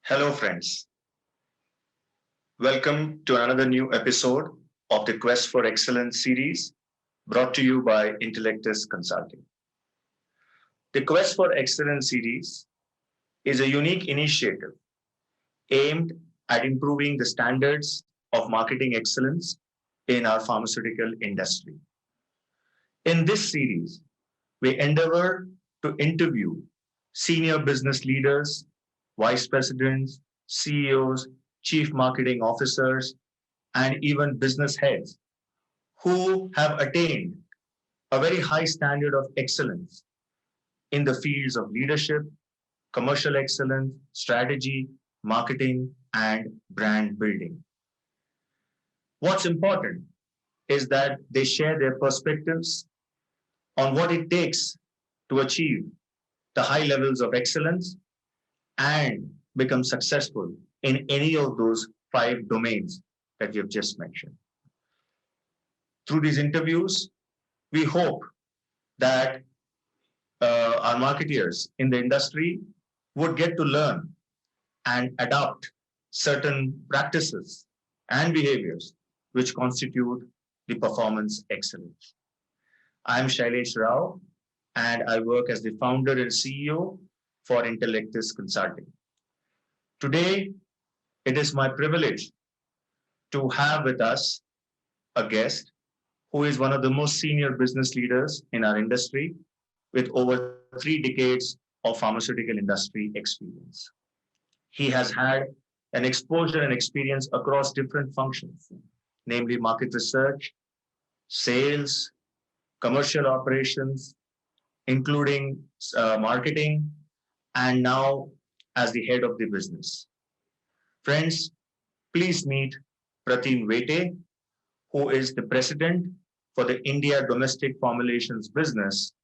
Hello, friends. Welcome to another new episode of the Quest for Excellence series brought to you by Intellectus Consulting. The Quest for Excellence series is a unique initiative aimed at improving the standards of marketing excellence in our pharmaceutical industry. In this series, we endeavor to interview senior business leaders, vice presidents, CEOs, chief marketing officers, and even business heads who have attained a very high standard of excellence in the fields of leadership, commercial excellence, strategy, marketing, and brand building. What's important is that they share their perspectives on what it takes to achieve the high levels of excellence and become successful in any of those five domains that we have just mentioned. Through these interviews, we hope that our marketeers in the industry would get to learn and adopt certain practices and behaviors which constitute the performance excellence. I'm Shailesh Rao, and I work as the founder and CEO for Intellectus Consulting. Today, it is my privilege to have with us a guest who is one of the most senior business leaders in our industry with over 3 decades of pharmaceutical industry experience. He has had an exposure and experience across different functions, namely market research, sales, commercial operations, including marketing, and now as the head of the business. Friends, please meet Pratim Vete, who is the president for the India Domestic Formulations business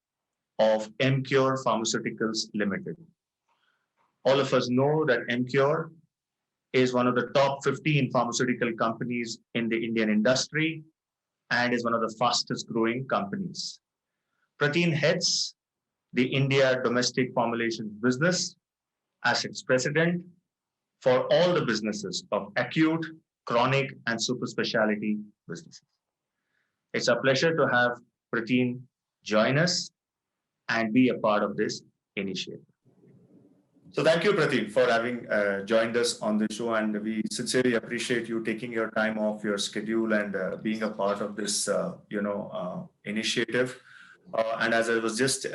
of Emcure Pharmaceuticals Limited. All of us know that Emcure is one of the top 15 pharmaceutical companies in the Indian industry and is one of the fastest growing companies. Pratim heads the India Domestic Formulations business as its president for all the businesses of acute, chronic, and super specialty businesses. It's a pleasure to have Pratim join us and be a part of this initiative. So thank you, Pratim, for having joined us on the show, and we sincerely appreciate you taking your time off your schedule and being a part of this, initiative. And as I was just,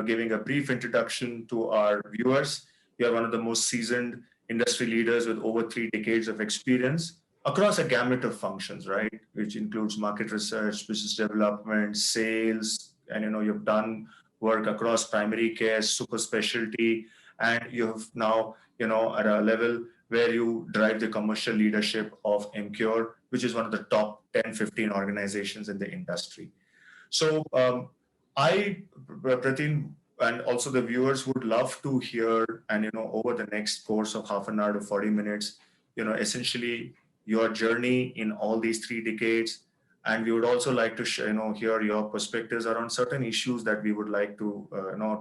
giving a brief introduction to our viewers, you are one of the most seasoned industry leaders with over 3 decades of experience across a gamut of functions, right? Which includes market research, business development, sales, and you've done work across primary care, super specialty, and you have now, at a level where you drive the commercial leadership of Emcure, which is one of the top 10, 15 organizations in the industry. So Pratim, and also the viewers would love to hear, and over the next course of half an hour to 40 minutes, essentially your journey in all these 3 decades. And we would also like to hear your perspectives around certain issues that we would like to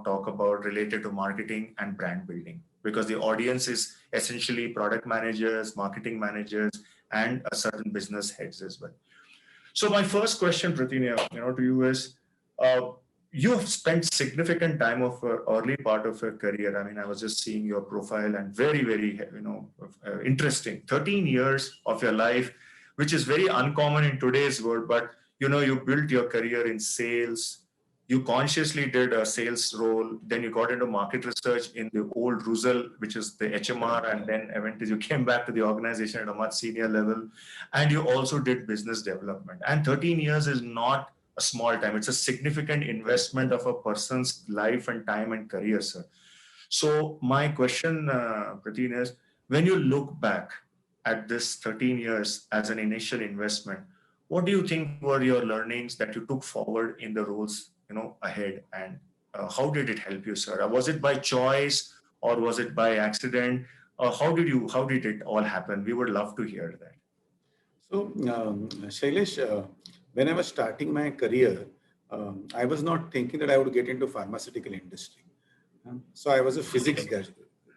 talk about related to marketing and brand building, because the audience is essentially product managers, marketing managers, and certain business heads as well. So my first question, Pratim, to you is, you have spent significant time of early part of your career. I mean, I was just seeing your profile, and very, very, interesting. 13 years of your life, which is very uncommon in today's world. But you built your career in sales. You consciously did a sales role. Then you got into market research in the old Rusal, which is the HMR, and then eventually you came back to the organization at a much senior level. And you also did business development. And 13 years is not a small time. It's a significant investment of a person's life and time and career, sir. So my question, Pratim, is, when you look back at this 13 years as an initial investment, what do you think were your learnings that you took forward in the roles, ahead? And how did it help you, sir? Was it by choice or was it by accident? Or how did it all happen? We would love to hear that. So, Shailesh, when I was starting my career, I was not thinking that I would get into pharmaceutical industry. So I was a physics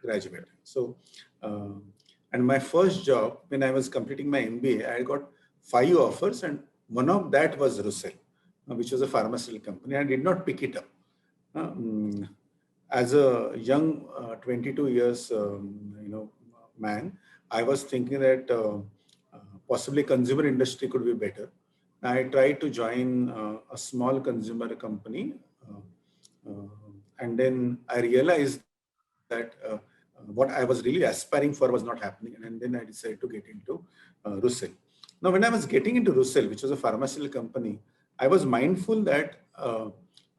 graduate. So, and my first job when I was completing my MBA, I got 5 offers, and one of that was Russell, which was a pharmaceutical company. I did not pick it up. As a young 22 years man, I was thinking that possibly consumer industry could be better. I tried to join a small consumer company, and then I realized that what I was really aspiring for was not happening, and then I decided to get into Russell. Now, when I was getting into Russell, which was a pharmaceutical company, I was mindful that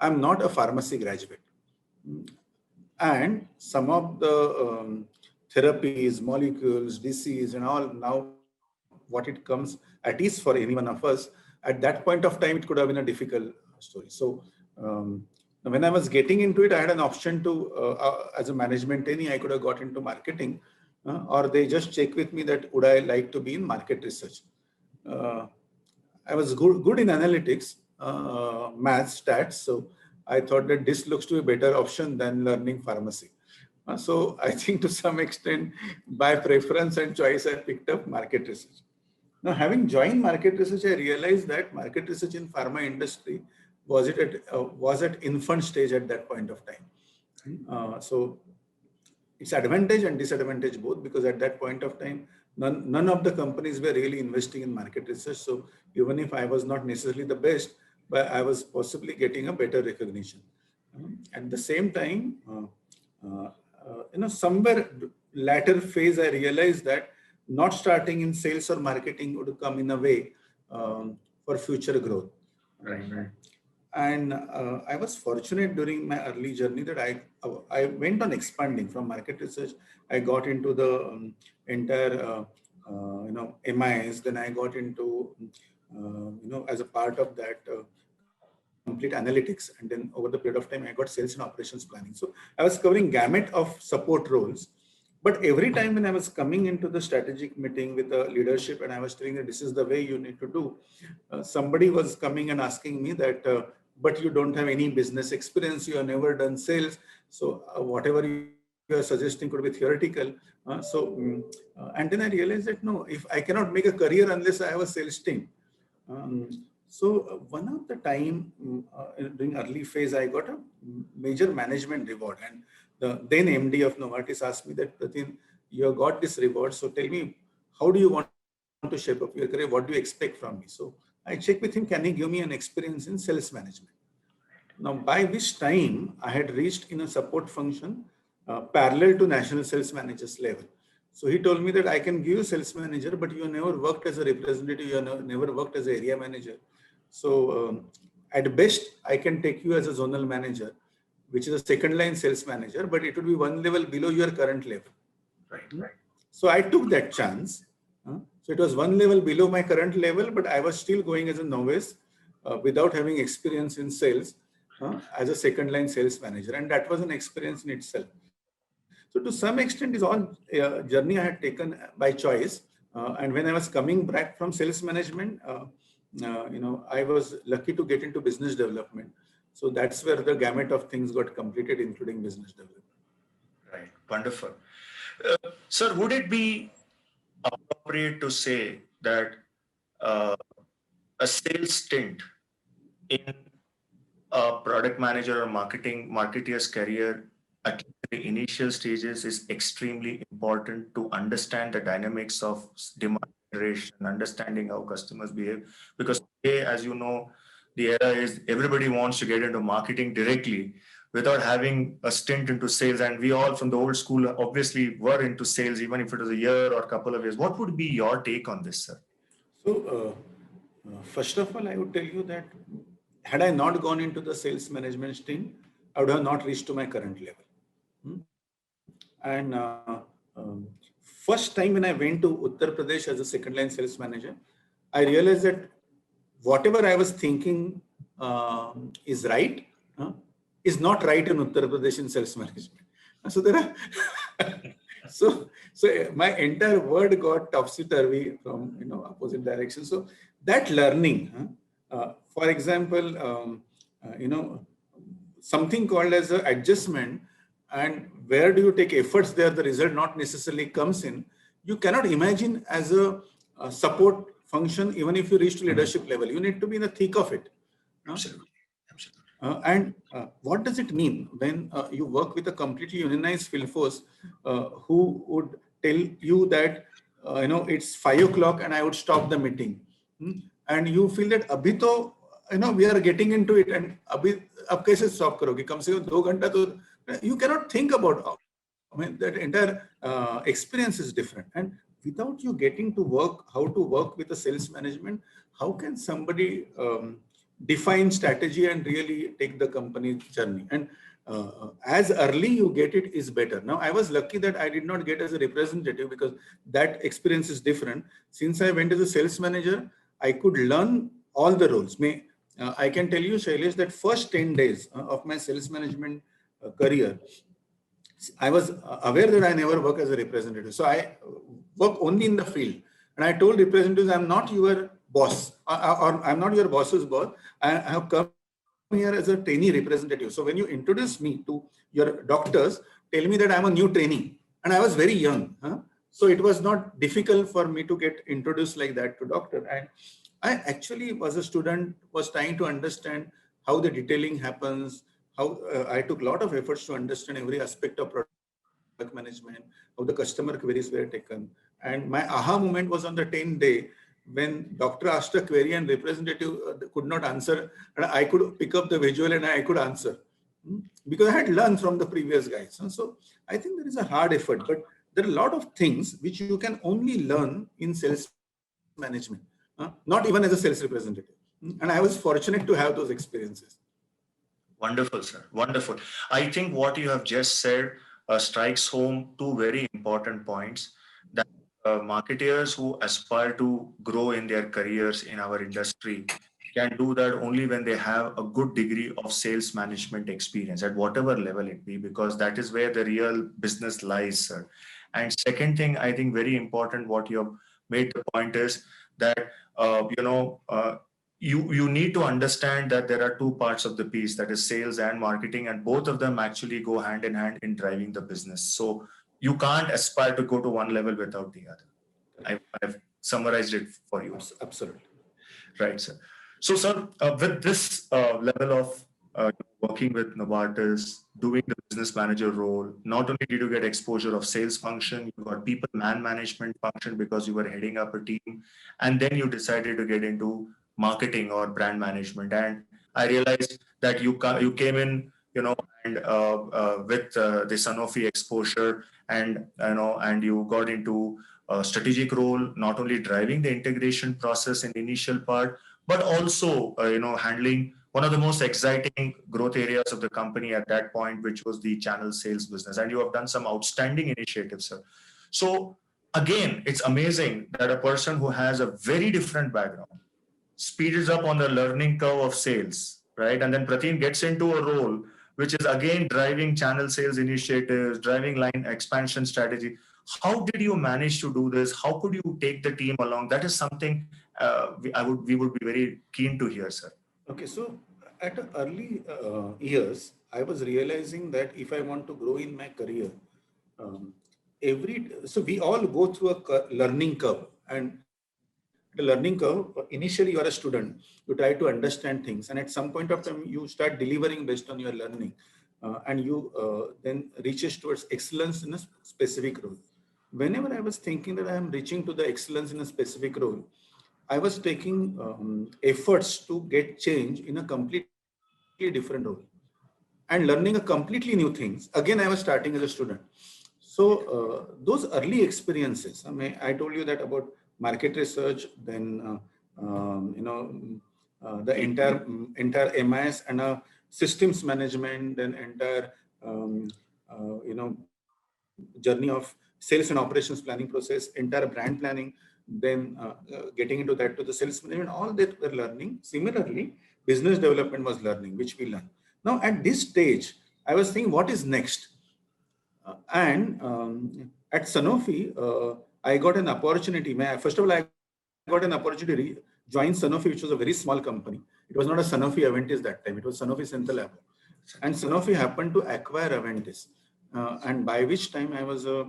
I'm not a pharmacy graduate. And some of the therapies, molecules, disease, and all, now what it comes at least for any one of us, at that point of time, it could have been a difficult story. So when I was getting into it, I had an option to, as a management trainee, I could have got into marketing, or they just check with me that would I like to be in market research. I was good in analytics, math, stats. So I thought that this looks to be a better option than learning pharmacy. So I think to some extent, by preference and choice, I picked up market research. Now, having joined market research, I realized that market research in pharma industry was at infant stage at that point of time. So it's advantage and disadvantage both, because at that point of time, none of the companies were really investing in market research. So even if I was not necessarily the best, but I was possibly getting a better recognition. At the same time, somewhere latter phase, I realized that not starting in sales or marketing would come in a way for future growth. Right. And I was fortunate during my early journey that I went on expanding from market research. I got into the entire MIS. Then I got into as a part of that complete analytics. And then over the period of time, I got sales and operations planning. So I was covering gamut of support roles. But every time when I was coming into the strategic meeting with the leadership and I was telling that this is the way you need to do, somebody was coming and asking me that, but you don't have any business experience, you have never done sales. So whatever you are suggesting could be theoretical. And then I realized that no, if I cannot make a career unless I have a sales team. One of the time during early phase, I got a major management reward, and the then MD of Novartis asked me that, Pratin, you have got this reward. So tell me, how do you want to shape up your career? What do you expect from me? So I checked with him, can he give me an experience in sales management? Now, by which time I had reached in a support function parallel to national sales managers level. So he told me that I can give you sales manager, but you have never worked as a representative, you have never worked as an area manager. So at best, I can take you as a zonal manager, which is a second line sales manager, but it would be one level below your current level. Right. So I took that chance. So it was one level below my current level, but I was still going as a novice without having experience in sales as a second line sales manager. And that was an experience in itself. So to some extent, is all journey I had taken by choice. And when I was coming back from sales management, I was lucky to get into business development. So that's where the gamut of things got completed, including business development. Right. Wonderful. Sir, would it be appropriate to say that a sales stint in a product manager or marketeer's career at the initial stages is extremely important to understand the dynamics of demand generation, understanding how customers behave? Because today, as you know, the era is everybody wants to get into marketing directly without having a stint into sales. And we all from the old school obviously were into sales, even if it was a year or a couple of years. What would be your take on this, sir? So first of all, I would tell you that had I not gone into the sales management stream, I would have not reached to my current level. And first time when I went to Uttar Pradesh as a second line sales manager, I realized that whatever I was thinking is right, is not right in Uttar Pradesh in sales management. So there are so my entire world got topsy-turvy from opposite direction. So that learning, for example, something called as an adjustment and where do you take efforts there, the result not necessarily comes in. You cannot imagine as a support function, even if you reach to leadership level. You need to be in the thick of it. Absolutely. Absolutely. And what does it mean when you work with a completely unionized field force who would tell you that, it's 5 o'clock and I would stop the meeting. And you feel that abhi to, we are getting into it and abhi ab kaise stop karoge? Kam se kam 2 ghanta to, you cannot think about, that entire experience is different. And without you getting to work, how to work with a sales management, how can somebody define strategy and really take the company journey? And as early you get it is better. Now, I was lucky that I did not get as a representative, because that experience is different. Since I went as a sales manager, I could learn all the roles. I can tell you, Shailesh, that first 10 days of my sales management career, I was aware that I never work as a representative. So I work only in the field. And I told representatives, I'm not your boss, or I'm not your boss's boss. I have come here as a trainee representative. So when you introduce me to your doctors, tell me that I'm a new trainee. And I was very young. So it was not difficult for me to get introduced like that to doctor. And I actually was a student, was trying to understand how the detailing happens, how I took a lot of efforts to understand every aspect of product management, how the customer queries were taken. And my aha moment was on the 10th day when doctor asked a query and representative could not answer, and I could pick up the visual and I could answer, because I had learned from the previous guys. So I think there is a hard effort, but there are a lot of things which you can only learn in sales management, not even as a sales representative. And I was fortunate to have those experiences. Wonderful, sir. Wonderful. I think what you have just said strikes home two very important points, that marketeers who aspire to grow in their careers in our industry can do that only when they have a good degree of sales management experience at whatever level it be, because that is where the real business lies, sir. And second thing, I think very important, what you have made the point is that, you need to understand that there are two parts of the piece, that is sales and marketing, and both of them actually go hand in hand in driving the business. So you can't aspire to go to one level without the other. I've summarized it for you. Absolutely. Right, sir. So, sir, with this level of working with Novartis, doing the business manager role, not only did you get exposure of sales function, you got people management function because you were heading up a team, and then you decided to get into marketing or brand management. And I realized that you came in, and with the Sanofi exposure, and and you got into a strategic role, not only driving the integration process in the initial part, but also handling one of the most exciting growth areas of the company at that point, which was the channel sales business. And you have done some outstanding initiatives, sir. So again, it's amazing that a person who has a very different background speeds up on the learning curve of sales, right? And then Pratim gets into a role which is again driving channel sales initiatives, driving line expansion strategy. How did you manage to do this? How could you take the team along? That is something we would be very keen to hear, sir. Okay, so at early years, I was realizing that if I want to grow in my career, so we all go through a learning curve, and the learning curve, initially you are a student, you try to understand things, and at some point of time you start delivering based on your learning, and you then reaches towards excellence in a specific role. Whenever I was thinking that I am reaching to the excellence in a specific role, I was taking efforts to get change in a completely different role and learning a completely new things. Again, I was starting as a student. So those early experiences, I told you that about market research, then the entire MIS and systems management, then entire journey of sales and operations planning process, entire brand planning, then getting into that to the sales management, all that we're learning. Similarly, business development was learning, which we learned. Now at this stage, I was thinking, what is next? At Sanofi, I got an opportunity. First of all, I got an opportunity to join Sanofi, which was a very small company. It was not a Sanofi Aventis that time. It was Sanofi Synthel. And Sanofi happened to acquire Aventis. and by which time I was a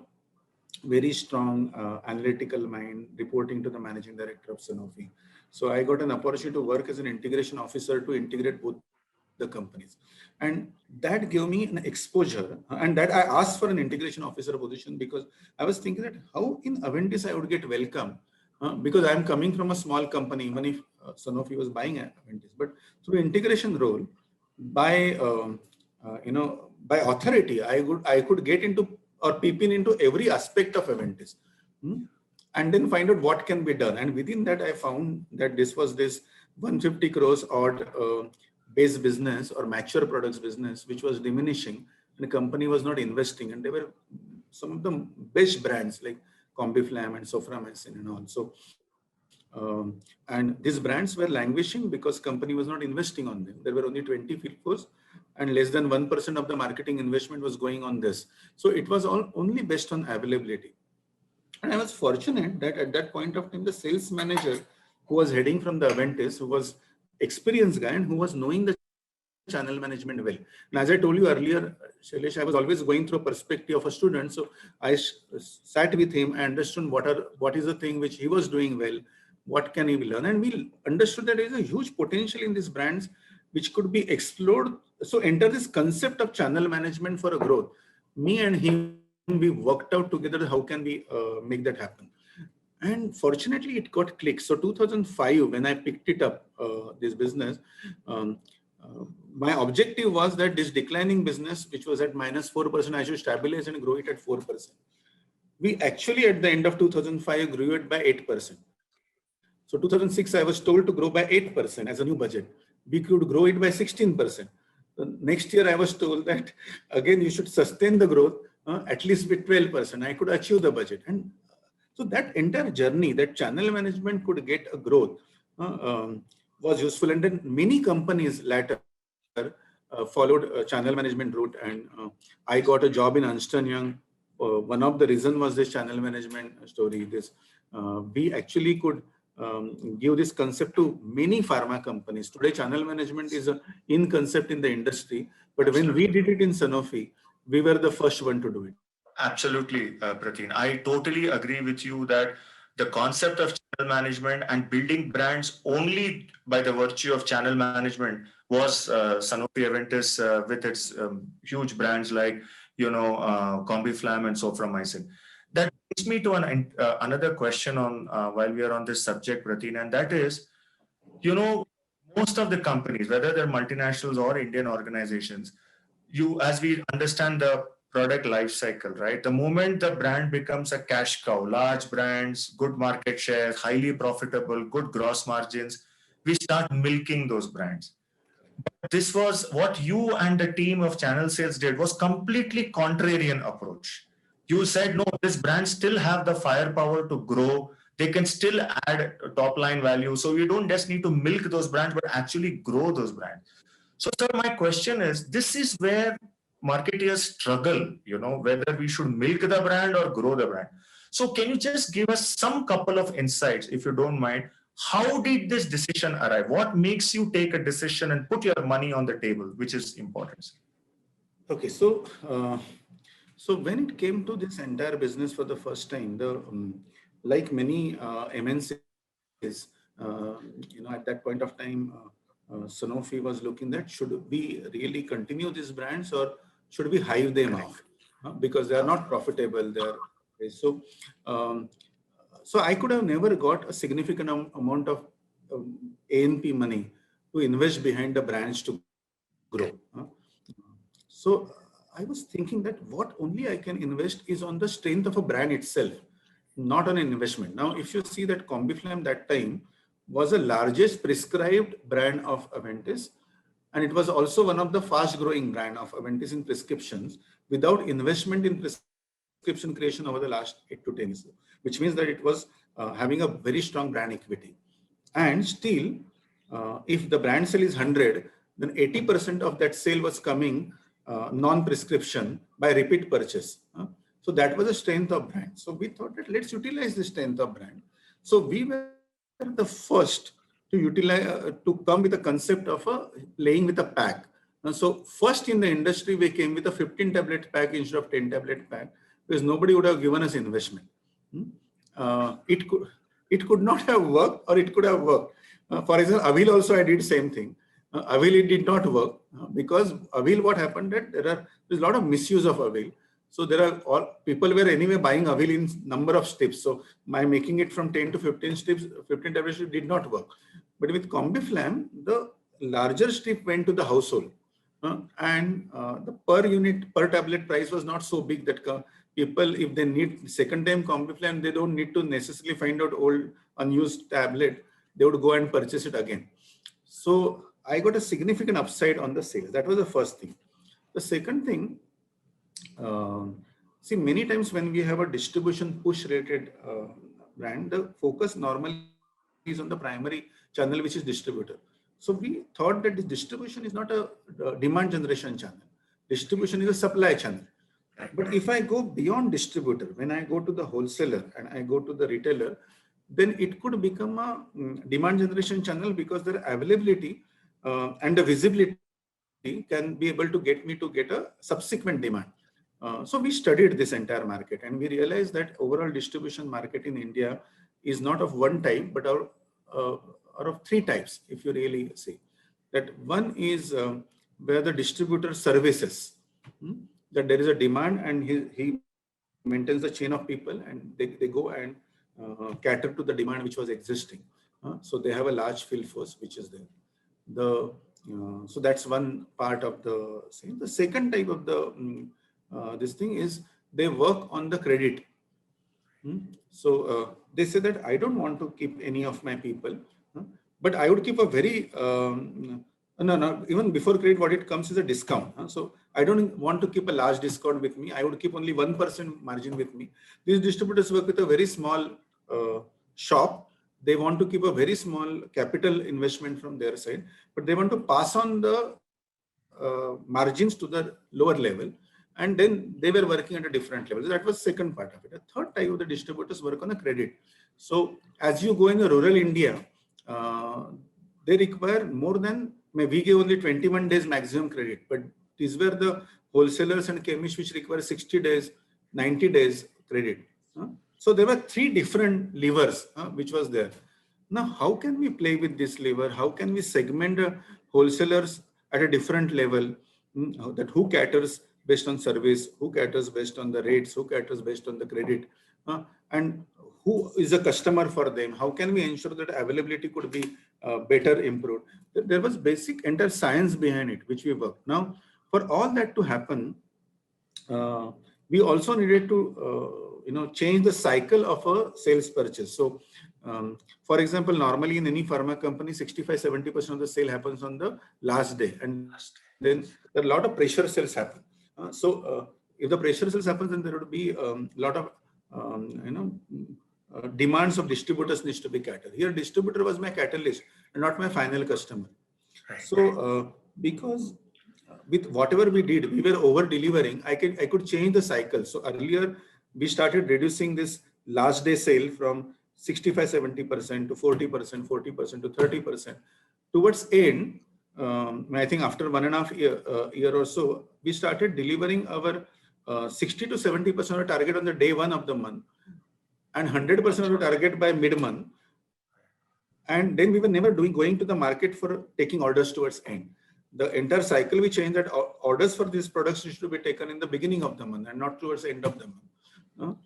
very strong analytical mind reporting to the managing director of Sanofi. So I got an opportunity to work as an integration officer to integrate both the companies. And that gave me an exposure, and that I asked for an integration officer position because I was thinking that how in Aventis I would get welcome, because I'm coming from a small company, even if Sanofi was buying Aventis, but through integration role, by by authority, I could get into or peep into every aspect of Aventis, and then find out what can be done. And within that, I found that this was this 150 crores odd base business or mature products business, which was diminishing, and the company was not investing. And there were some of the best brands like Combiflam and Soframycin and all. So, and these brands were languishing because company was not investing on them. There were only 20 field force, and less than 1% of the marketing investment was going on this. So it was all only based on availability. And I was fortunate that at that point of time, the sales manager who was heading from the Aventis, who was experienced guy and who was knowing the channel management well. And as I told you earlier, Shailesh, I was always going through a perspective of a student. So I sat with him and understood what is the thing which he was doing well, what can he learn. And we understood that there is a huge potential in these brands which could be explored. So enter this concept of channel management for a growth. Me and him, we worked out together how can we make that happen. And fortunately, it got clicked. So 2005, when I picked it up, this business, my objective was that this declining business, which was at -4%, I should stabilize and grow it at 4%. We actually, at the end of 2005, grew it by 8%. So 2006, I was told to grow by 8% as a new budget. We could grow it by 16%. The next year, I was told that, again, you should sustain the growth at least with 12%. I could achieve the budget. And so that entire journey, that channel management could get a growth was useful. And then many companies later followed a channel management route. And I got a job in Ernst & Young. One of the reasons was this channel management story. This we actually could give this concept to many pharma companies. Today, channel management is in concept in the industry. But when we did it in Sanofi, we were the first one to do it. Absolutely, Prateen. I totally agree with you that the concept of channel management and building brands only by the virtue of channel management was Sanofi Aventis with its huge brands like, Combiflam and Soframycin. That brings me to another question on while we are on this subject, Prateen, and that is, most of the companies, whether they're multinationals or Indian organizations, as we understand the product life cycle, right? The moment the brand becomes a cash cow, large brands, good market share, highly profitable, good gross margins, we start milking those brands. But this was what you and the team of channel sales did, was completely contrarian approach. You said, no, this brand still have the firepower to grow. They can still add top line value. So you don't just need to milk those brands, but actually grow those brands. So, sir, my question is, this is where marketeers struggle, whether we should milk the brand or grow the brand. So can you just give us some couple of insights, if you don't mind? How did this decision arrive? What makes you take a decision and put your money on the table, which is important? Okay, so when it came to this entire business for the first time, like many MNCs, at that point of time, Sanofi was looking at, should we really continue these brands or should we hive them off because they are not profitable there. So I could have never got a significant amount of A&P money to invest behind the brands to grow. So I was thinking that what only I can invest is on the strength of a brand itself, not on an investment. Now, if you see that Combiflam that time was the largest prescribed brand of Aventis, and it was also one of the fast growing brand of Aventis in prescriptions without investment in prescription creation over the last 8 to 10 years, which means that it was having a very strong brand equity. And still, if the brand sale is 100, then 80% of that sale was coming non-prescription by repeat purchase. So that was the strength of brand. So we thought that let's utilize the strength of brand. So we were the first to utilize to come with a concept of playing with a pack. So first in the industry, we came with a 15 tablet pack instead of 10 tablet pack because nobody would have given us investment. It could not have worked, or it could have worked. For example, Avil also I did same thing. Avil, it did not work because Avil, what happened that there's a lot of misuse of Avil. So there are all people were anyway buying Avil in number of strips. So my making it from 10 to 15 strips, 15 tablet strips did not work. But with Combiflam, the larger strip went to the household. And the per unit, per tablet price was not so big that people, if they need second time Combiflam, they don't need to necessarily find out old unused tablet. They would go and purchase it again. So I got a significant upside on the sales. That was the first thing. The second thing, see, many times when we have a distribution push rated brand, the focus normally is on the primary channel, which is distributor. So we thought that this distribution is not a demand generation channel. Distribution is a supply channel. But if I go beyond distributor, when I go to the wholesaler and I go to the retailer, then it could become a demand generation channel because their availability and the visibility can be able to get me to get a subsequent demand. So we studied this entire market and we realized that overall distribution market in India is not of one type, but of three types, if you really see. That one is where the distributor services, that there is a demand and he maintains the chain of people and they go and cater to the demand which was existing. So they have a large field force which is there. So that's one part of the same. The second type of the this thing is they work on the credit. So they say that I don't want to keep any of my people, but I would keep a very no, even before credit, what it comes is a discount. So I don't want to keep a large discount with me. I would keep only 1% margin with me. These distributors work with a very small shop. They want to keep a very small capital investment from their side, but they want to pass on the margins to the lower level. And then they were working at a different level. So that was second part of it. The third type of the distributors work on the credit. So as you go in the rural India, they require more than, we give only 21 days maximum credit, but these were the wholesalers and chemists which require 60 days, 90 days credit. So there were three different levers which was there. Now, how can we play with this lever? How can we segment wholesalers at a different level? That who caters based on service, who caters based on the rates, who caters based on the credit, and who is a customer for them? How can we ensure that availability could be better improved? There was basic entire science behind it, which we worked. Now, for all that to happen, we also needed to change the cycle of a sales purchase. So, for example, normally in any pharma company, 65-70% of the sale happens on the last day, and then there are a lot of pressure sales happen. If the pressure sales happens, then there would be a lot of demands of distributors needs to be catered. Here, distributor was my catalyst and not my final customer. Right. So because with whatever we did, we were over delivering. I could change the cycle. So earlier we started reducing this last day sale from 65-70% to 40%, 40% to 30%. Towards end, I think after 1.5 year or so, we started delivering our 60 to 70% of the target on the day one of the month and 100% of the target by mid-month. And then we were never going to the market for taking orders towards end. The entire cycle we changed that orders for these products used to be taken in the beginning of the month and not towards the end of the month.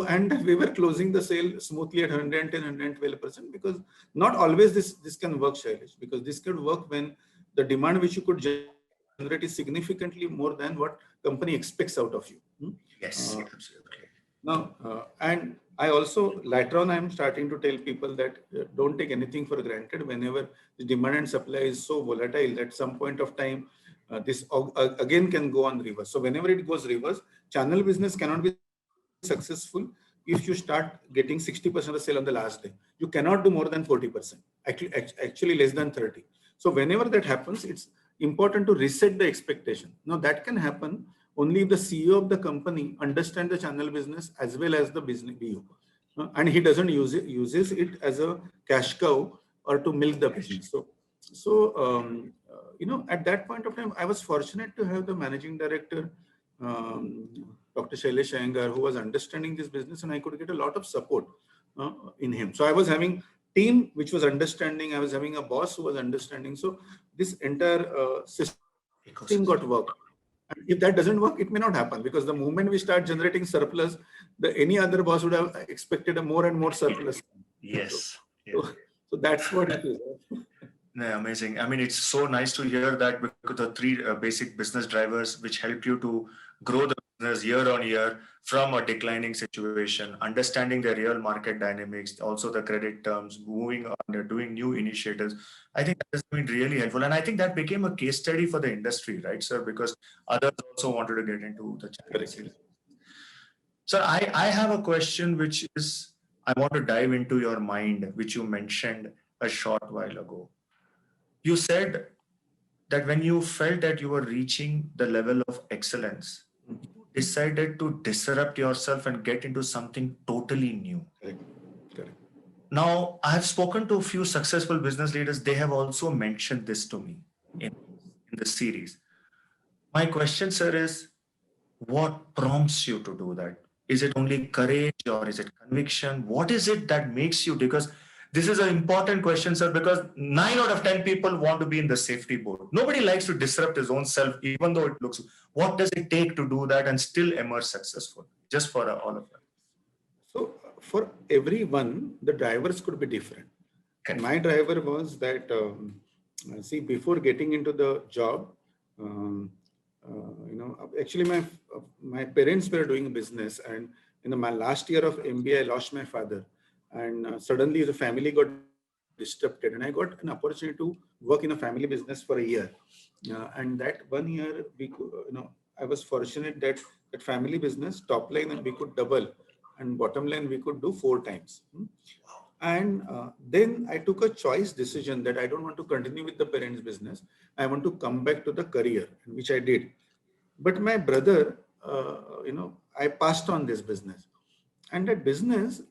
And we were closing the sale smoothly at 110, 112%, because not always this can work, Shailesh, because this can work when the demand which you could generate is significantly more than what company expects out of you. Yes, absolutely. Now, and I also, later on, I'm starting to tell people that don't take anything for granted. Whenever the demand and supply is so volatile, at some point of time, this again can go on reverse. So whenever it goes reverse, channel business cannot be successful if you start getting 60% of the sale on the last day. You cannot do more than 40%, actually less than 30. So whenever that happens, it's important to reset the expectation. Now that can happen only if the CEO of the company understands the channel business as well as the business BU, and he doesn't uses it as a cash cow or to milk the business. So So, at that point of time, I was fortunate to have the managing director, um, Dr. Shailesh Iyengar, who was understanding this business, and I could get a lot of support in him. So I was having team which was understanding. I was having a boss who was understanding. So this entire system got worked. And if that doesn't work, it may not happen, because the moment we start generating surplus, any other boss would have expected a more and more surplus. Yes. So, so that's what it is. Yeah, amazing. I mean, it's so nice to hear that, because the three basic business drivers which help you to grow the business year on year from a declining situation, understanding the real market dynamics, also the credit terms, moving on, doing new initiatives. I think that has been really helpful. And I think that became a case study for the industry, right, sir? Because others also wanted to get into the channel. Sir, I have a question which is, I want to dive into your mind, which you mentioned a short while ago. You said that when you felt that you were reaching the level of excellence, you decided to disrupt yourself and get into something totally new. Correct. Now, I have spoken to a few successful business leaders. They have also mentioned this to me in the series. My question, sir, is what prompts you to do that? Is it only courage or is it conviction? What is it that makes you? Because this is an important question, sir, because 9 out of 10 people want to be in the safety board. Nobody likes to disrupt his own self, even though it looks. What does it take to do that and still emerge successful? Just for all of us. So for everyone, the drivers could be different. Okay. My driver was that, see, before getting into the job, actually my parents were doing business, and in my last year of MBA, I lost my father, and suddenly the family got disrupted, and I got an opportunity to work in a family business for a year. And that 1 year, we could, I was fortunate that that family business top line and we could double, and bottom line we could do 4 times. And then I took a choice decision that I don't want to continue with the parents' business. I want to come back to the career, which I did. But my brother, I passed on this business, and that business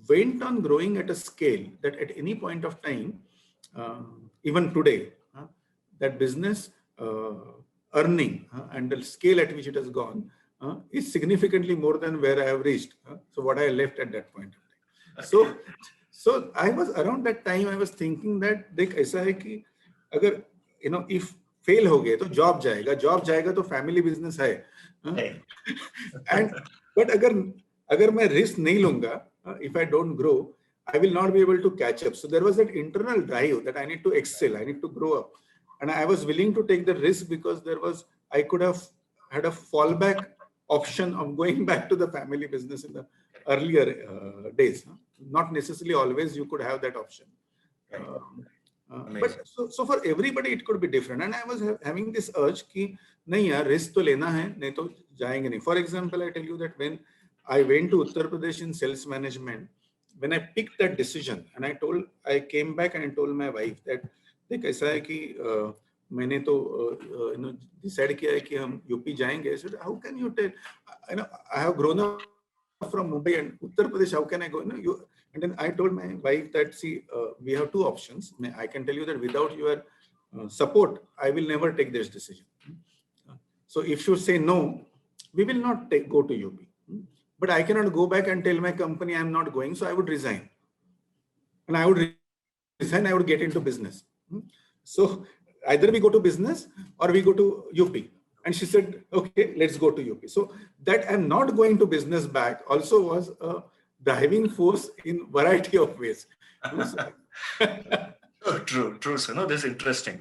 went on growing at a scale that at any point of time, even today, that business earning and the scale at which it has gone is significantly more than where I have reached. So what I left at that point of time. So I was around that time, I was thinking that देख ऐसा है कि अगर if fail हो गए तो job जाएगा तो family business है. And but अगर मैं risk नहीं लूंगा, if I don't grow, I will not be able to catch up. So there was that internal drive that I need to excel, I need to grow up, and I was willing to take the risk because I could have had a fallback option of going back to the family business in the earlier days. Not necessarily always you could have that option. But so for everybody it could be different, and I was having this urge कि नहीं यार risk तो लेना है, नहीं तो जाएंगे नहीं. For example, I tell you that when I went to Uttar Pradesh in sales management, when I picked that decision, and I came back and I told my wife that देख ऐसा है कि मैंने तो decide किया है कि हम यूपी जाएंगे. I said, how can you tell? I have grown up from Mumbai and Uttar Pradesh. How can I go? And then I told my wife that, see, we have 2 options. I can tell you that without your support, I will never take this decision. So if you say no, we will not go to UP. But I cannot go back and tell my company I'm not going. So I would resign. And I would resign, I would get into business. So either we go to business or we go to UP. And she said, okay, let's go to UP. So that I'm not going to business back also was a driving force in variety of ways. True, sir. No, this is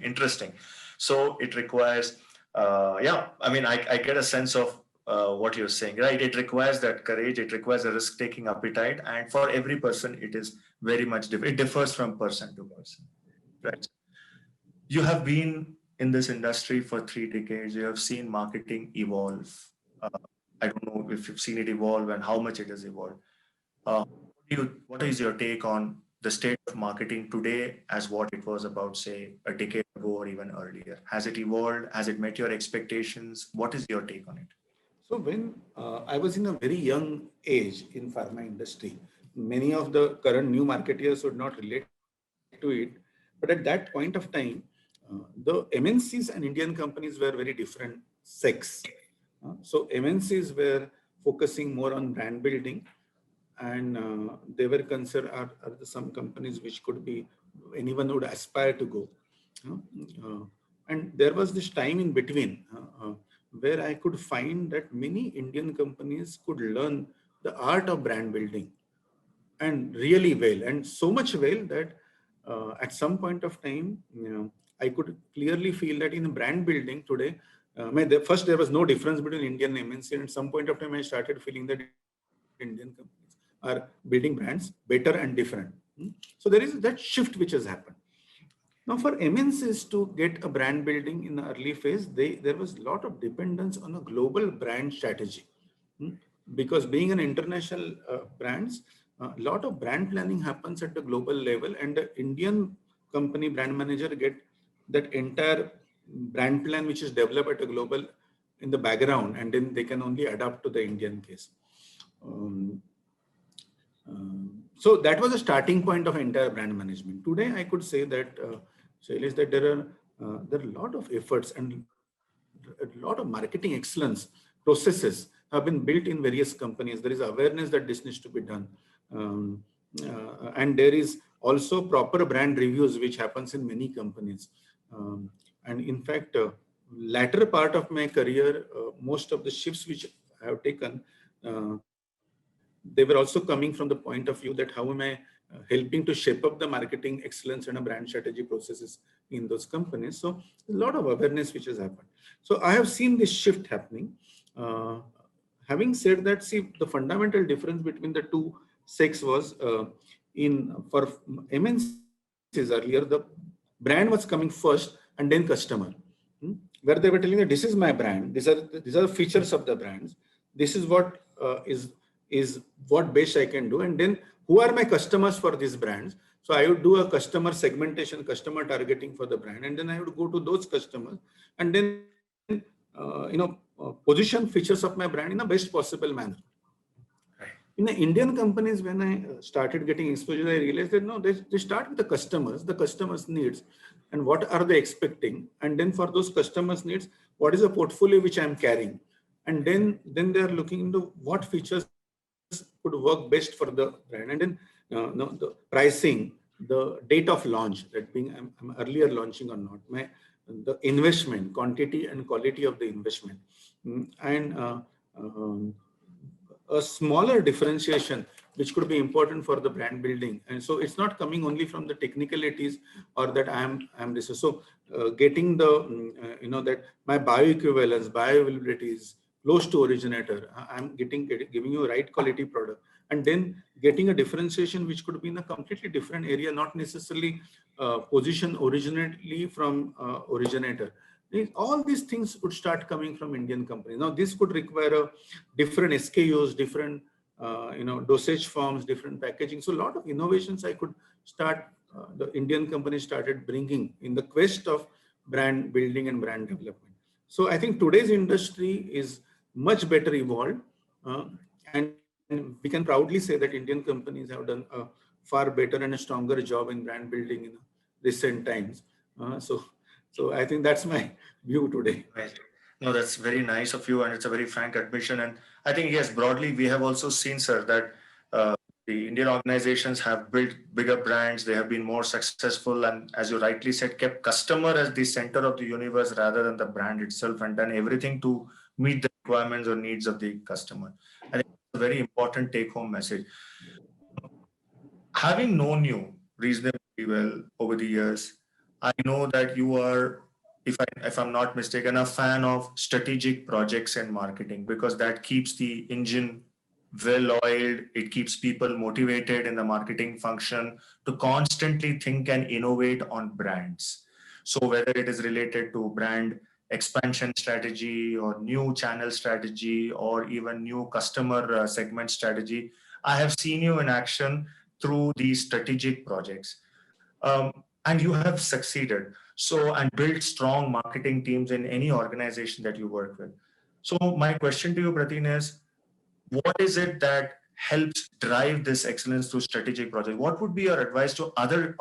interesting. So it requires, I mean, I get a sense of what you're saying, right? It requires that courage, it requires a risk-taking appetite, and for every person, it is very much different. It differs from person to person, right? You have been in this industry for 3 decades. You have seen marketing evolve. I don't know if you've seen it evolve and how much it has evolved. What is your take on the state of marketing today as what it was about, say, a decade ago or even earlier? Has it evolved? Has it met your expectations? What is your take on it? So when I was in a very young age in pharma industry, many of the current new marketeers would not relate to it. But at that point of time, the MNCs and Indian companies were very different sects. So MNCs were focusing more on brand building, and they were considered are some companies which could be anyone would aspire to go. And there was this time in between where I could find that many Indian companies could learn the art of brand building and really well, and so much well that at some point of time, I could clearly feel that in brand building today, first there was no difference between Indian MNC, and at some point of time I started feeling that Indian companies are building brands better and different. So there is that shift which has happened. Now, for MNCs to get a brand building in the early phase, there was a lot of dependence on a global brand strategy. Because being an international brands, a lot of brand planning happens at the global level, and the Indian company brand manager get that entire brand plan which is developed at a global in the background, and then they can only adapt to the Indian case. So that was a starting point of entire brand management. Today, I could say that, Shailesh, that there are a lot of efforts and a lot of marketing excellence processes have been built in various companies. There is awareness that this needs to be done. And there is also proper brand reviews, which happens in many companies. And in fact, latter part of my career, most of the shifts which I have taken, they were also coming from the point of view that how am I helping to shape up the marketing excellence and a brand strategy processes in those companies. So a lot of awareness which has happened. So I have seen this shift happening. Having said that, see, the fundamental difference between the two sects was for MNCs earlier, the brand was coming first and then customer, where they were telling that this is my brand, these are the features of the brands, this is what is what best I can do, and then who are my customers for these brands. So I would do a customer segmentation, customer targeting for the brand, and then I would go to those customers and then position features of my brand in the best possible manner. In the Indian companies, when I started getting exposure, I realized that no, they start with the customers' needs, and what are they expecting, and then for those customers' needs, what is the portfolio which I am carrying, and then they are looking into what features could work best for the brand, and then the pricing, the date of launch, that being I'm earlier launching or not, the investment, quantity and quality of the investment, and a smaller differentiation which could be important for the brand building. And so it's not coming only from the technicalities or that I'm this. So getting the that my bioequivalence, bioavailability is close to originator. I'm giving you a right quality product, and then getting a differentiation which could be in a completely different area, not necessarily position originally from originator. All these things would start coming from Indian companies. Now, this could require a different SKUs, different dosage forms, different packaging. So a lot of innovations I could start, the Indian companies started bringing in the quest of brand building and brand development. So I think today's industry is much better evolved, and we can proudly say that Indian companies have done a far better and a stronger job in brand building in recent times. So I think that's my view today. Right. No, that's very nice of you, and it's a very frank admission. And I think, yes, broadly, we have also seen, sir, that the Indian organizations have built bigger brands, they have been more successful, and as you rightly said, kept customer as the center of the universe rather than the brand itself, and done everything to meet the requirements or needs of the customer. I think it's a very important take-home message. Having known you reasonably well over the years, I know that you are, if I'm not mistaken, a fan of strategic projects and marketing, because that keeps the engine well oiled. It keeps people motivated in the marketing function to constantly think and innovate on brands. So whether it is related to brand expansion strategy or new channel strategy or even new customer segment strategy, I have seen you in action through these strategic projects. And you have succeeded. So, and built strong marketing teams in any organization that you work with. So my question to you, Prateen, is what is it that helps drive this excellence through strategic projects. What would be your advice to other,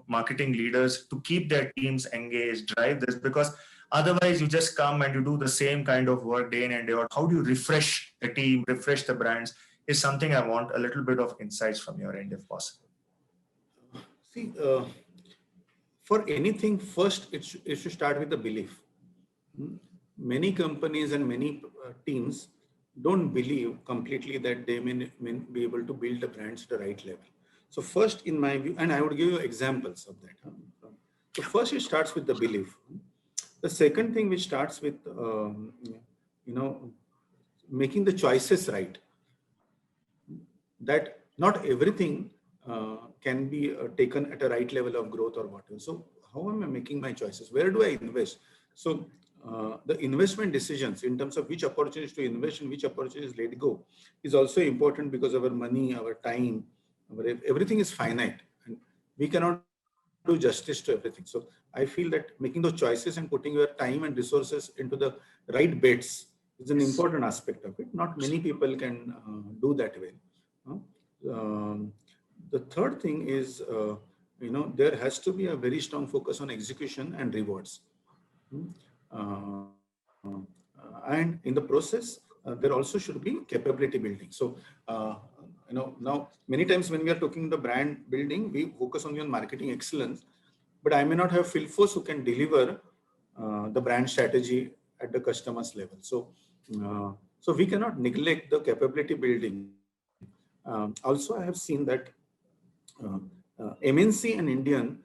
marketing leaders to keep their teams engaged, drive this? Because otherwise, you just come and you do the same kind of work day in and day out. How do you refresh the team, refresh the brands? Is something I want a little bit of insights from your end, if possible. See, for anything, first it should start with the belief. Many companies and many teams don't believe completely that they may be able to build the brands to the right level. So first, in my view, and I would give you examples of that. So first, it starts with the belief. The second thing, which starts with making the choices right. That not everything can be taken at a right level of growth or whatever. So how am I making my choices? Where do I invest? So the investment decisions in terms of which opportunities to invest and which opportunities let go is also important, because our money, our time, everything is finite and we cannot do justice to everything. So I feel that making those choices and putting your time and resources into the right bets is an important aspect of it. Not many people can do that well. The third thing is, there has to be a very strong focus on execution and rewards. And in the process, there also should be capability building. So, now many times when we are talking the brand building, we focus only on marketing excellence, but I may not have field force who can deliver the brand strategy at the customer's level. So, so we cannot neglect the capability building. Also, I have seen that MNC and Indian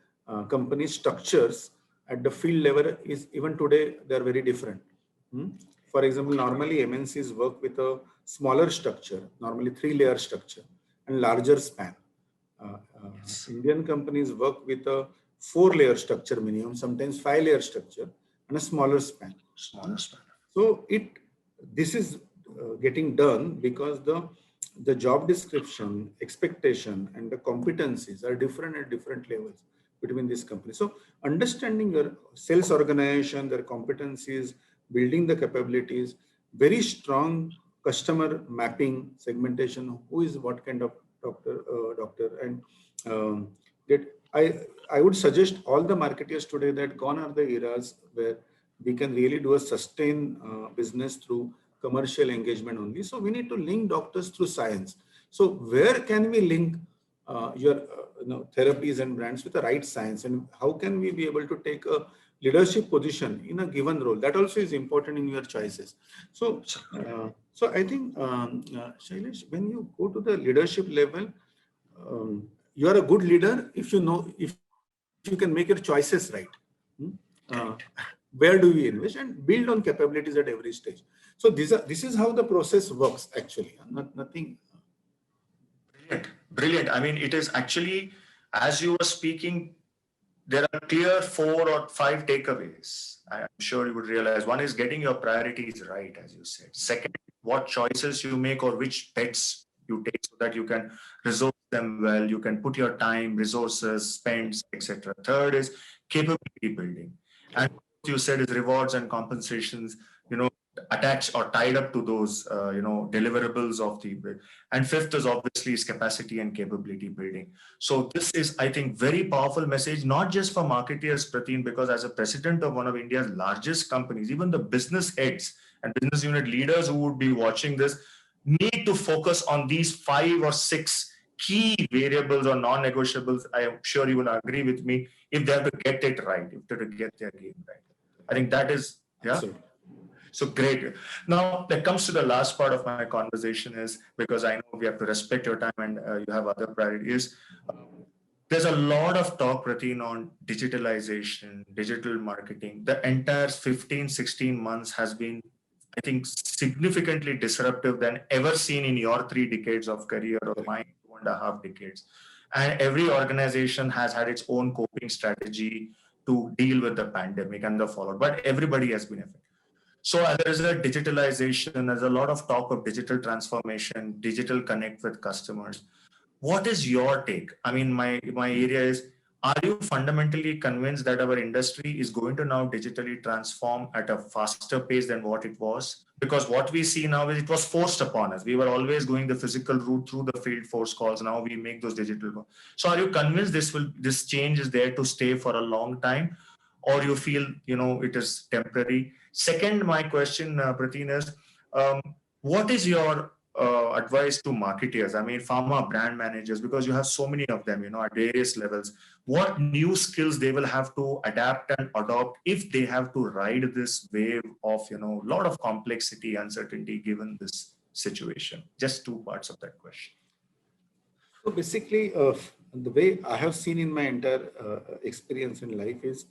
company structures at the field level is even today, they are very different. For example, normally MNCs work with a smaller structure, normally 3-layer structure and larger span. Indian companies work with a 4-layer structure minimum, sometimes 5-layer structure and a smaller span. So this is getting done because the job description, expectation, and the competencies are different at different levels between these companies. So understanding your sales organization, their competencies, building the capabilities, very strong customer mapping, segmentation, who is what kind of doctor, and I would suggest all the marketers today that gone are the eras where we can really do a sustained business through commercial engagement only. So we need to link doctors through science. So where can we link your therapies and brands with the right science, and how can we be able to take a leadership position in a given role? That also is important in your choices. So, so I think, Shailesh, when you go to the leadership level, you are a good leader if you can make your choices right. Where do we invest and build on capabilities at every stage? So this is how the process works actually. Nothing. Brilliant. I mean, it is actually, as you were speaking, there are clear 4 or 5 takeaways. I'm sure you would realize. One is getting your priorities right, as you said. Second, what choices you make or which bets you take so that you can resource them well, you can put your time, resources, spends, etc. Third is capability building. And what you said is rewards and compensations, attached or tied up to those, deliverables of the bid. And fifth is obviously is capacity and capability building. So this is, I think, very powerful message, not just for marketeers, Prateen, because as a president of one of India's largest companies, even the business heads and business unit leaders who would be watching this need to focus on these 5 or 6 key variables or non-negotiables. I am sure you will agree with me, if they have to get it right, if they have to get their game right. I think that is, yeah. Absolutely. So great. Now that comes to the last part of my conversation is, because I know we have to respect your time and you have other priorities. There's a lot of talk, Prateen, on digitalization, digital marketing. The entire 15, 16 months has been, I think, significantly disruptive than ever seen in your 3 decades of career or mine 2.5 decades. And every organization has had its own coping strategy to deal with the pandemic and the fallout, but everybody has been affected. So there is a digitalization, there's a lot of talk of digital transformation, digital connect with customers. What is your take? I mean, my area is, are you fundamentally convinced that our industry is going to now digitally transform at a faster pace than what it was? Because what we see now is it was forced upon us. We were always going the physical route through the field force calls. Now we make those digital. So are you convinced this change is there to stay for a long time, or you feel it is temporary? Second, my question, Prateen, is what is your advice to marketeers? I mean, pharma brand managers, because you have so many of them, at various levels. What new skills they will have to adapt and adopt if they have to ride this wave of, a lot of complexity, uncertainty given this situation? Just two parts of that question. So basically, the way I have seen in my entire experience in life is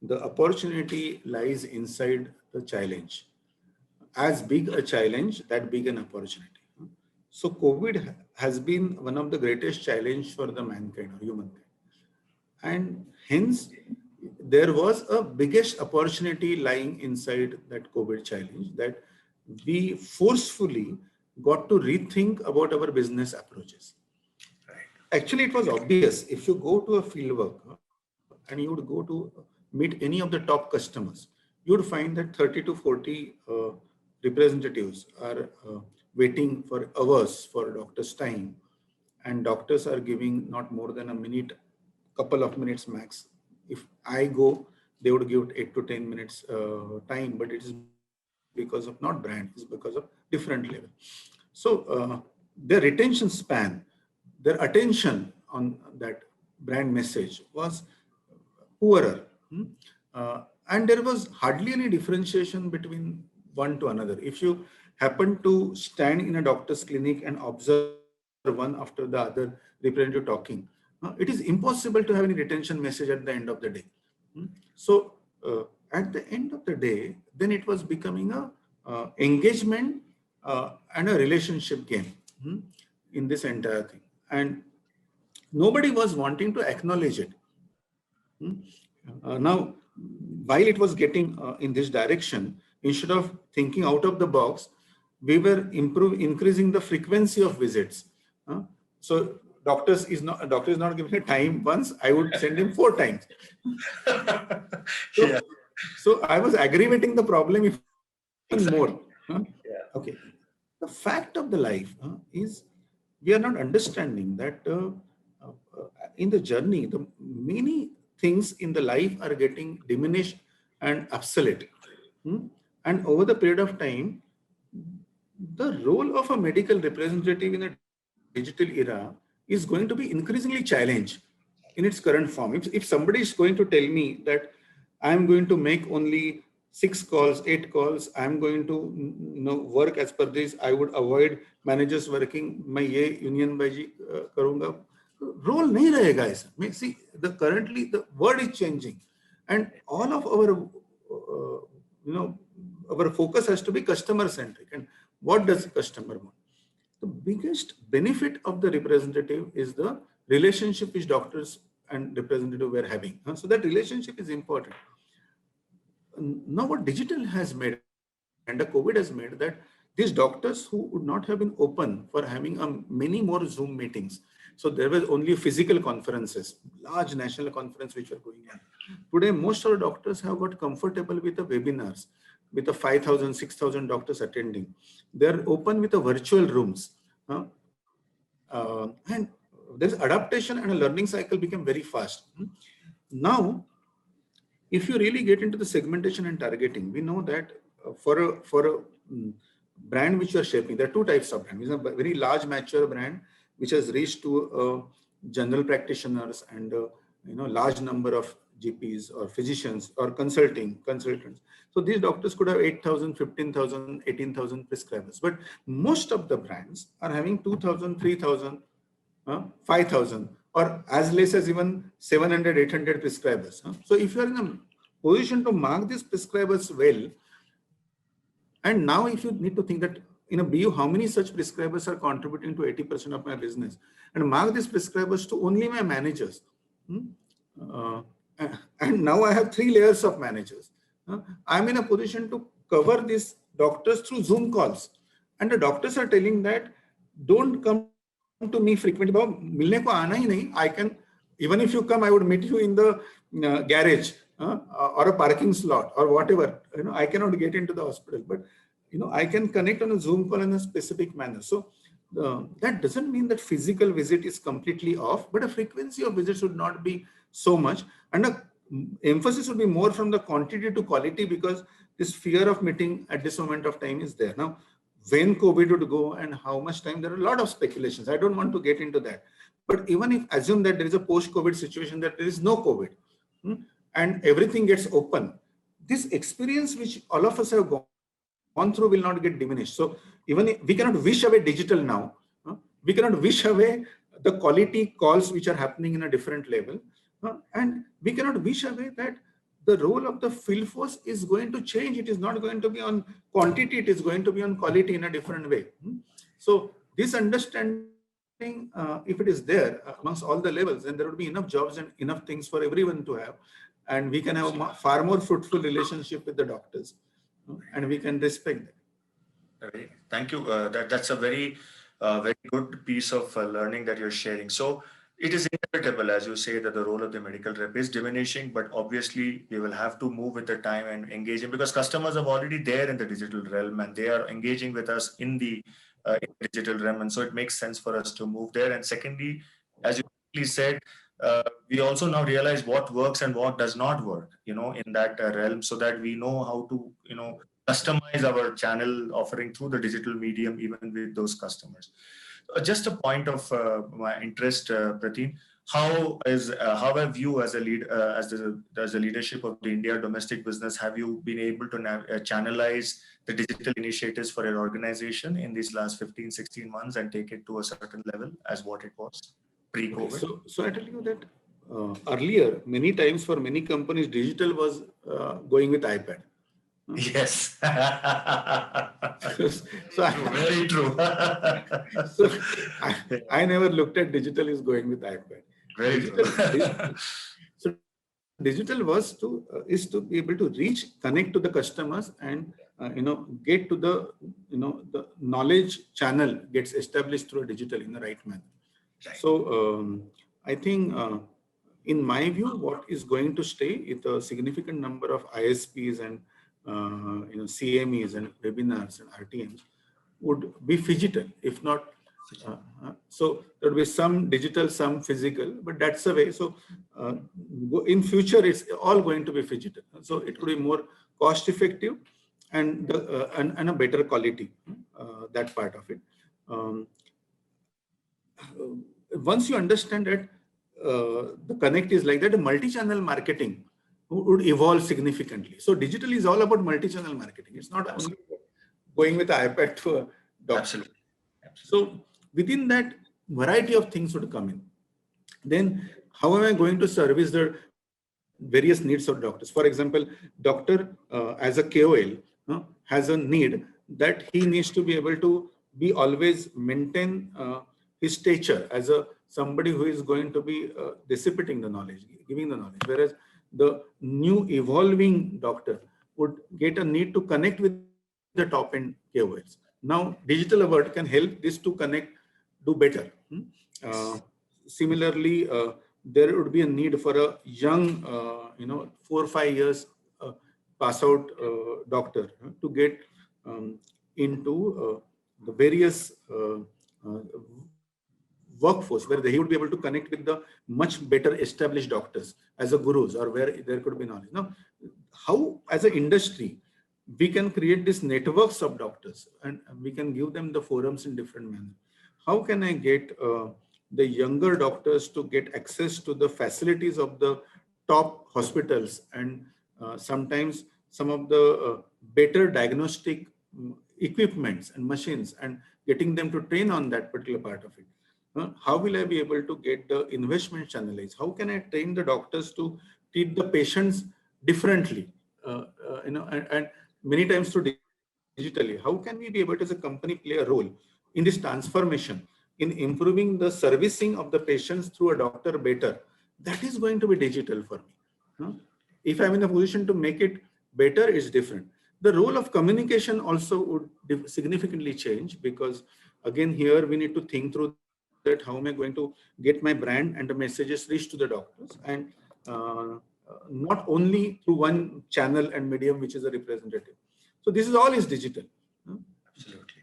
the opportunity lies inside the challenge. As big a challenge, that big an opportunity. So COVID has been one of the greatest challenge for the mankind or humankind. And hence, there was a biggest opportunity lying inside that COVID challenge, that we forcefully got to rethink about our business approaches. Actually, it was obvious. If you go to a fieldwork and you would go to meet any of the top customers, you would find that 30 to 40 representatives are waiting for hours for doctor's time, and doctors are giving not more than a minute, couple of minutes max. If I go, they would give 8 to 10 minutes time, but it is because of not brand, it's because of different level. So their retention span, their attention on that brand message was poorer. And there was hardly any differentiation between one to another. If you happen to stand in a doctor's clinic and observe one after the other representative talking, it is impossible to have any retention message at the end of the day. So at the end of the day, then it was becoming a engagement and a relationship game in this entire thing. And nobody was wanting to acknowledge it. Now, while it was getting in this direction, instead of thinking out of the box, we were increasing the frequency of visits. So doctor is not giving a time once, I would send him 4 times. So I was aggravating the problem even more. Okay. The fact of the life is we are not understanding that in the journey, the many things in the life are getting diminished and obsolete. And over the period of time, the role of a medical representative in a digital era is going to be increasingly challenged in its current form. If somebody is going to tell me that I'm going to make only 6 calls, 8 calls, I'm going to work as per this, I would avoid managers working, मैं ये union बाजी करूँगा, role नहीं रहेगा ऐसा. See, currently the word is changing, and all of our our focus has to be customer centric. And what does the customer want? The biggest benefit of the representative is the relationship which doctors and representative were having. So that relationship is important. Now what digital has made and the COVID has made, that these doctors who would not have been open for having many more Zoom meetings. So there was only physical conferences, large national conference which were going on. Today, most of the doctors have got comfortable with the webinars, with the 5,000, 6,000 doctors attending. They're open with the virtual rooms. And there's adaptation and a learning cycle became very fast. Now, if you really get into the segmentation and targeting, we know that for a brand which you are shaping, there are 2 types of brand. It's a very large mature brand which has reached to general practitioners and large number of GPs or physicians or consultants. So these doctors could have 8,000, 15,000, 18,000 prescribers. But most of the brands are having 2,000, 3,000, 5,000, or as less as even 700, 800 prescribers. So if you are in a position to mark these prescribers well, and now if you need to think that in a BU, how many such prescribers are contributing to 80% of my business, and mark these prescribers to only my managers. And now I have 3 layers of managers. I'm in a position to cover these doctors through Zoom calls. And the doctors are telling that don't come to me frequently. I can Even if you come, I would meet you in the garage or a parking slot or whatever. I cannot get into the hospital, but I can connect on a Zoom call in a specific manner. So that doesn't mean that physical visit is completely off, but a frequency of visits should not be so much, and a emphasis would be more from the quantity to quality, because this fear of meeting at this moment of time is there. Now, when COVID would go and how much time, there are a lot of speculations. I don't want to get into that. But even if assume that there is a post-COVID situation, that there is no COVID, and everything gets open, this experience which all of us have gone through will not get diminished. So even if we cannot wish away digital now, we cannot wish away the quality calls which are happening in a different level, and we cannot wish away that the role of the field force is going to change. It is not going to be on quantity, it is going to be on quality in a different way. So this understanding, if it is there amongst all the levels, then there would be enough jobs and enough things for everyone to have, and we can have far more fruitful relationship with the doctors, and we can respect them. Thank you. That's a very good piece of learning that you're sharing. So it is inevitable, as you say, that the role of the medical rep is diminishing, but obviously we will have to move with the time and engage in, because customers are already there in the digital realm and they are engaging with us in the digital realm. And so it makes sense for us to move there. And secondly, as you said, we also now realize what works and what does not work, in that realm, so that we know how to, customize our channel offering through the digital medium, even with those customers. Just a point of my interest, Pratim, how have you as a leadership of the India domestic business, have you been able to channelize the digital initiatives for your organization in these last 15, 16 months and take it to a certain level as what it was pre-COVID? Okay, so I tell you that earlier, many times for many companies, digital was going with iPad. Yes. Very true. So I never looked at digital is going with iPad. Very true. So digital is to be able to reach, connect to the customers, and get to the the knowledge channel gets established through a digital in the right manner. Right. So I think in my view, what is going to stay is a significant number of ISPs and CMEs and webinars and RTMs would be phygital, if not. So there will be some digital, some physical, but that's the way. So in future, it's all going to be phygital. So it could be more cost effective and a better quality, that part of it. Once you understand that the connect is like that, the multi-channel marketing would evolve significantly. So digital is all about multi-channel marketing. It's not only going with an iPad to a doctor. Absolutely. So within that, variety of things would come in. Then how am I going to service the various needs of doctors? For example, doctor as a KOL has a need that he needs to be able to be always maintain his stature as somebody who is going to be dissipating the knowledge, giving the knowledge. Whereas the new evolving doctor would get a need to connect with the top end KOLs. Now, digital award can help this to connect, do better. Similarly, there would be a need for a young, 4 or 5 years pass out doctor to get into the various workforce where he would be able to connect with the much better established doctors as a gurus, or where there could be knowledge. Now, how as an industry we can create these networks of doctors and we can give them the forums in different manner. How can I get the younger doctors to get access to the facilities of the top hospitals and sometimes some of the better diagnostic equipments and machines, and getting them to train on that particular part of it? How will I be able to get the investment channelized? How can I train the doctors to treat the patients differently? And many times through digitally. How can we be able to, as a company, play a role in this transformation, in improving the servicing of the patients through a doctor better? That is going to be digital for me. If I'm in a position to make it better, it's different. The role of communication also would significantly change, because again, here we need to think through that how am I going to get my brand and the messages reach to the doctors, and not only through one channel and medium, which is a representative. So this is all is digital. Absolutely.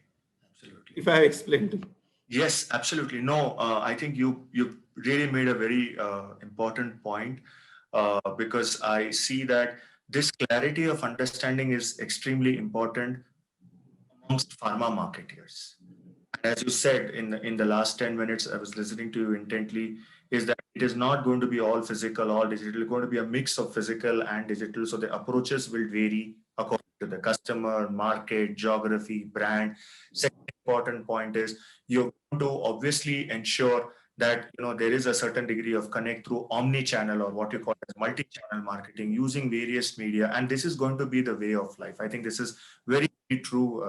Absolutely. If I have explained to you. Yes, absolutely. No, I think you really made a very important point, because I see that this clarity of understanding is extremely important amongst pharma marketeers. And as you said in the last 10 minutes, I was listening to you intently, is that it is not going to be all physical, all digital. It's going to be a mix of physical and digital. So the approaches will vary according to the customer, market, geography, brand. Second important point is you're going to obviously ensure that there is a certain degree of connect through omni-channel, or what you call as multi-channel marketing, using various media, and this is going to be the way of life. I think this is very true,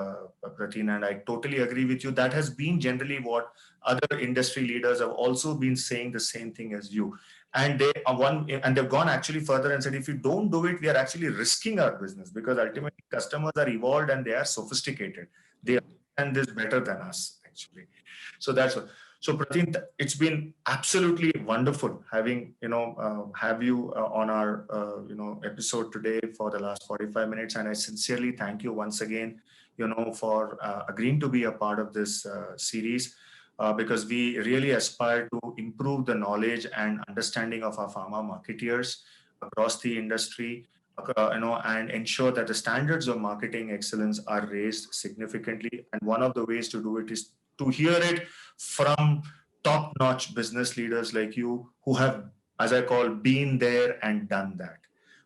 Prateen, and I totally agree with you. That has been generally what other industry leaders have also been saying the same thing as you. And they've gone actually further and said, if you don't do it, we are actually risking our business, because ultimately customers are evolved and they are sophisticated. They understand this better than us, actually. So that's what. So Prateen, it's been absolutely wonderful having have you on our episode today for the last 45 minutes, and I sincerely thank you once again, for agreeing to be a part of this series, because we really aspire to improve the knowledge and understanding of our pharma marketeers across the industry, and ensure that the standards of marketing excellence are raised significantly. And one of the ways to do it is to hear it from top-notch business leaders like you, who have, as I call, been there and done that.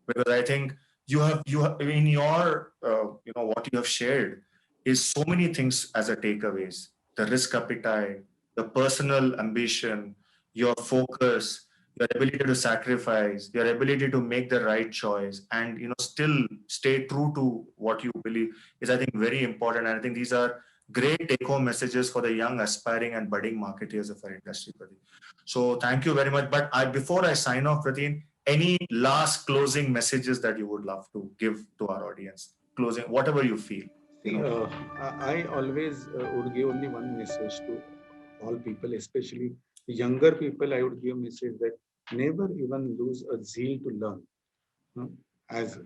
Because I think you have in your what you have shared is so many things as a takeaways: the risk appetite, the personal ambition, your focus, your ability to sacrifice, your ability to make the right choice, and still stay true to what you believe is, I think, very important. And I think these are great take-home messages for the young, aspiring, and budding marketeers of our industry, Prateen. So thank you very much. But before I sign off, Prateen, any last closing messages that you would love to give to our audience? Closing, whatever you feel. See, I always would give only one message to all people, especially younger people. I would give a message that never even lose a zeal to learn. As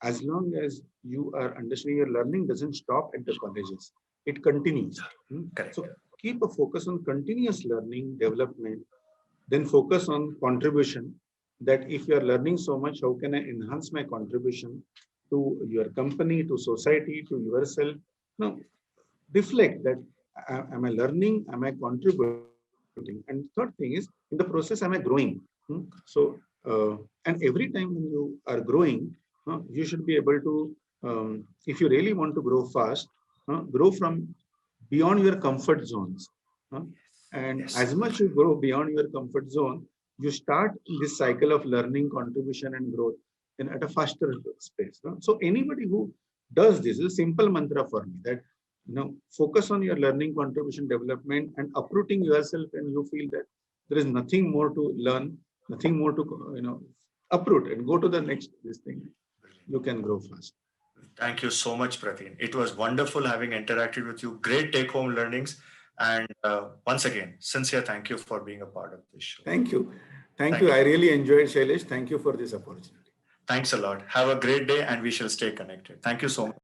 as long as you are understanding, your learning doesn't stop at the colleges; it continues. Correct. So keep a focus on continuous learning, development, then focus on contribution. That if you are learning so much, how can I enhance my contribution to your company, to society, to yourself? No, reflect that, am I learning, am I contributing? And third thing is, in the process, am I growing? So and every time when you are growing, you should be able to, if you really want to grow fast, grow from beyond your comfort zones. And as much you grow beyond your comfort zone, you start this cycle of learning, contribution, and growth at a faster pace. So anybody who does this is a simple mantra for me, that focus on your learning, contribution, development, and uprooting yourself, and you feel that there is nothing more to learn, nothing more to uproot and go to the next this thing. You can grow fast. Thank you so much, Prateen. It was wonderful having interacted with you. Great take-home learnings. And once again, sincere thank you for being a part of this show. Thank you. Thank you. I really enjoyed, Shailesh. Thank you for this opportunity. Thanks a lot. Have a great day, and we shall stay connected. Thank you so much.